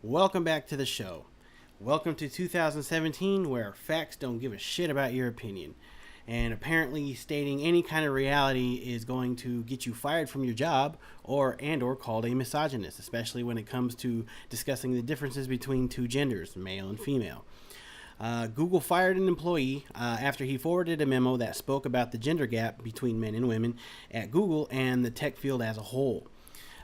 Welcome back to the show. Welcome to 2017, where facts don't give a shit about your opinion. And apparently stating any kind of reality is going to get you fired from your job or called a misogynist, especially when it comes to discussing the differences between two genders, male and female. Google fired an employee after he forwarded a memo that spoke about the gender gap between men and women at Google and the tech field as a whole.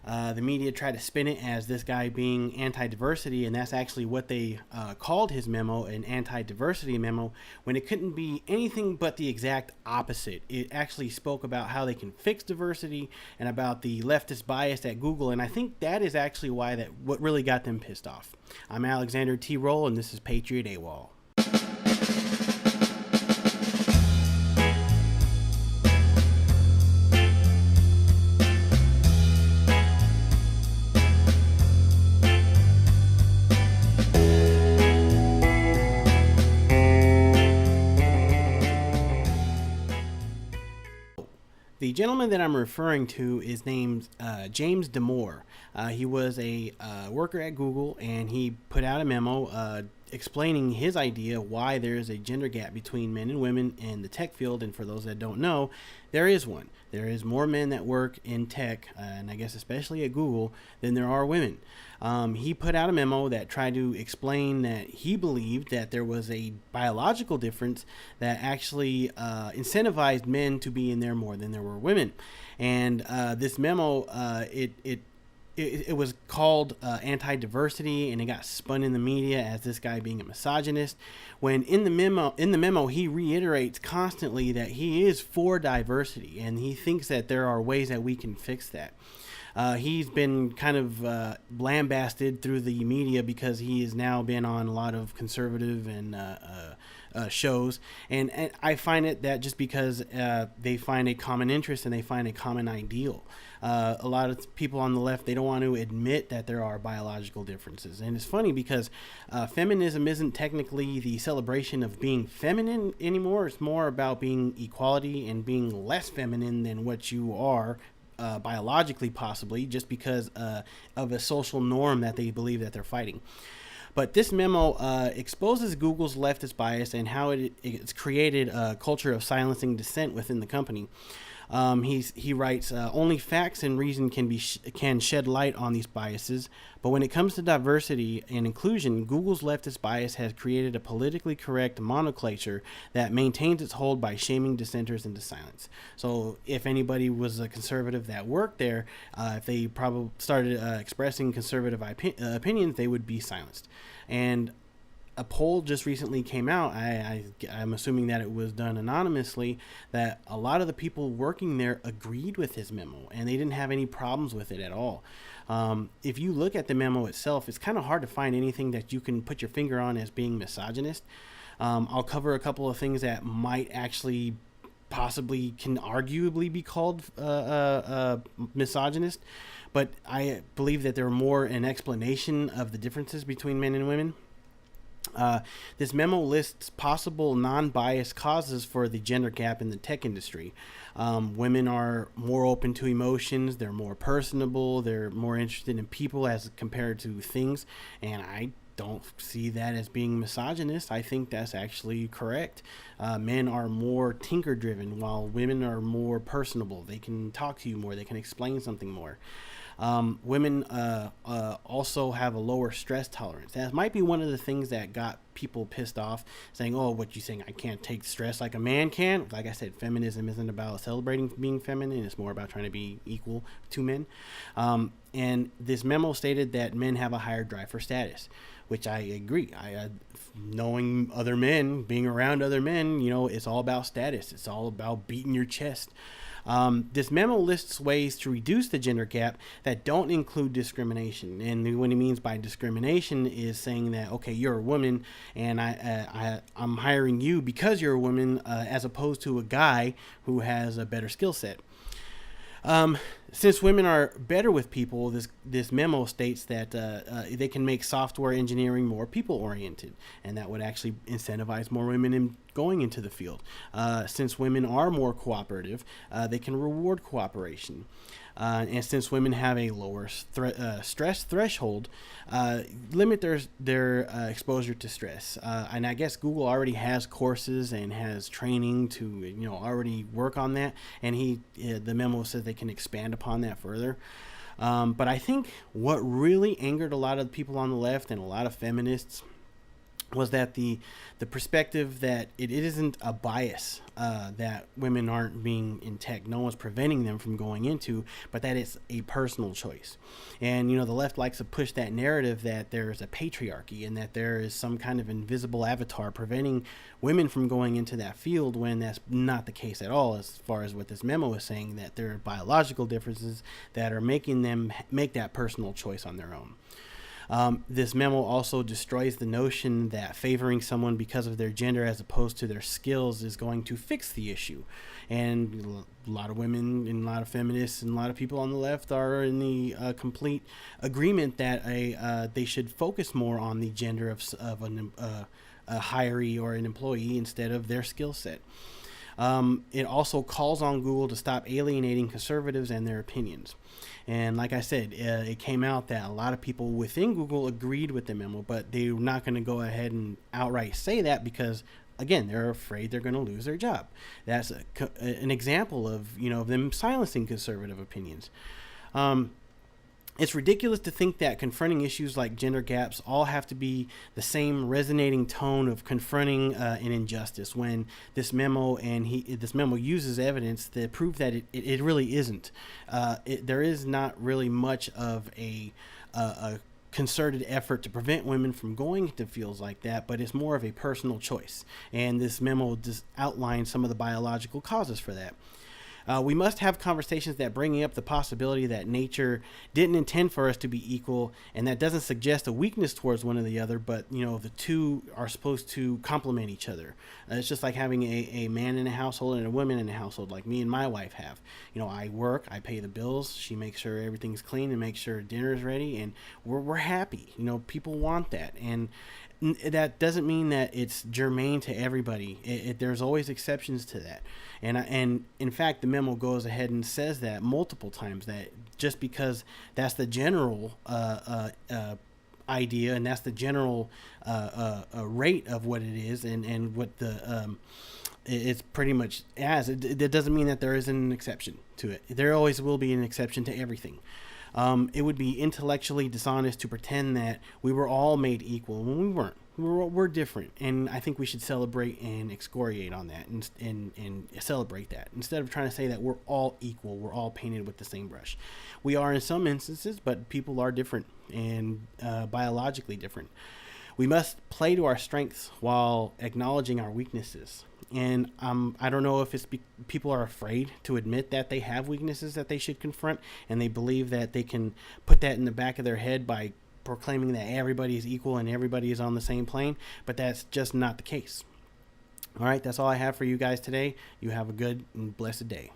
The media tried to spin it as this guy being anti-diversity, and that's actually what they called his memo, an anti-diversity memo, when it couldn't be anything but the exact opposite. It actually spoke about how they can fix diversity and about the leftist bias at Google, and I think that is actually what really got them pissed off. I'm Alexander T. Roll, and this is Patriot AWOL. The gentleman that I'm referring to is named James Damore. He was a worker at Google, and he put out a memo explaining his idea why there is a gender gap between men and women in the tech field. And for those that don't know, there is one. There is more men that work in tech, and I guess especially at Google, than there are women. He put out a memo that tried to explain that he believed that there was a biological difference that actually incentivized men to be in there more than there were women. And this memo, it was called anti-diversity, and it got spun in the media as this guy being a misogynist, when in the memo he reiterates constantly that he is for diversity, and he thinks that there are ways that we can fix that. He's been kind of lambasted through the media because he has now been on a lot of conservative and shows, and I find it that just because they find a common interest and they find a common ideal. A lot of people on the left, they don't want to admit that there are biological differences. And it's funny because feminism isn't technically the celebration of being feminine anymore. It's more about being equality and being less feminine than what you are biologically, possibly, just because of a social norm that they believe that they're fighting. But this memo exposes Google's leftist bias and how it's created a culture of silencing dissent within the company. He writes, only facts and reason can shed light on these biases, but when it comes to diversity and inclusion, Google's leftist bias has created a politically correct monoculture that maintains its hold by shaming dissenters into silence. So if anybody was a conservative that worked there, if they probably started expressing conservative opinions, they would be silenced. And a poll just recently came out, I'm assuming that it was done anonymously, that a lot of the people working there agreed with his memo, and they didn't have any problems with it at all. If you look at the memo itself, it's kind of hard to find anything that you can put your finger on as being misogynist. I'll cover a couple of things that might actually possibly can arguably be called misogynist, but I believe that they're more an explanation of the differences between men and women. This memo lists possible non-biased causes for the gender gap in the tech industry. Women are more open to emotions, they're more personable, they're more interested in people as compared to things, and I don't see that as being misogynist. I think that's actually correct. Men are more tinker driven, while women are more personable. They can talk to you more, they can explain something more. Women also have a lower stress tolerance. That might be one of the things that got people pissed off, saying, oh, what you saying, I can't take stress like a man can? Like I said, feminism isn't about celebrating being feminine. It's more about trying to be equal to men. And this memo stated that men have a higher drive for status, which I agree. Knowing other men, being around other men, it's all about status. It's all about beating your chest. This memo lists ways to reduce the gender gap that don't include discrimination. And what he means by discrimination is saying that, okay, you're a woman and I'm hiring you because you're a woman as opposed to a guy who has a better skill set. Since women are better with people, this memo states that they can make software engineering more people-oriented, and that would actually incentivize more women in going into the field. Since women are more cooperative, they can reward cooperation. And since women have a lower stress threshold, limit their exposure to stress. And I guess Google already has courses and has training to already work on that. And the memo says they can expand upon that further. But I think what really angered a lot of people on the left and a lot of feminists was that the perspective that it isn't a bias that women aren't being in tech, no one's preventing them from going into, but that it's a personal choice. And the left likes to push that narrative that there's a patriarchy and that there is some kind of invisible avatar preventing women from going into that field, when that's not the case at all, as far as what this memo is saying, that there are biological differences that are making them make that personal choice on their own. This memo also destroys the notion that favoring someone because of their gender as opposed to their skills is going to fix the issue. And a lot of women and a lot of feminists and a lot of people on the left are in the complete agreement that they should focus more on the gender of a hiree or an employee instead of their skill set. It also calls on Google to stop alienating conservatives and their opinions. And like I said, it came out that a lot of people within Google agreed with the memo, but they're not going to go ahead and outright say that because, again, they're afraid they're going to lose their job. That's an example of them silencing conservative opinions. It's ridiculous to think that confronting issues like gender gaps all have to be the same resonating tone of confronting an injustice, when this memo uses evidence to prove that it really isn't. There is not really much of a concerted effort to prevent women from going into fields like that, but it's more of a personal choice. And this memo just outlines some of the biological causes for that. We must have conversations that bring up the possibility that nature didn't intend for us to be equal, and that doesn't suggest a weakness towards one or the other, but the two are supposed to complement each other. It's just like having a man in a household and a woman in a household, like me and my wife have. I work, I pay the bills, she makes sure everything's clean and makes sure dinner is ready, and we're happy. People want that, and that doesn't mean that it's germane to everybody. There's always exceptions to that, and in fact, the memo goes ahead and says that multiple times, that just because that's the general idea and that's the general rate of what it is, and what it's pretty much as it doesn't mean that there isn't an exception to it. There always will be an exception to everything. It would be intellectually dishonest to pretend that we were all made equal when we weren't. We're different, and I think we should celebrate and excoriate on that, and celebrate that, instead of trying to say that we're all equal, we're all painted with the same brush. We are in some instances, but people are different and biologically different. We must play to our strengths while acknowledging our weaknesses. And I don't know if it's people are afraid to admit that they have weaknesses that they should confront, and they believe that they can put that in the back of their head by proclaiming that everybody is equal and everybody is on the same plane, but that's just not the case. All right, that's all I have for you guys today. You have a good and blessed day.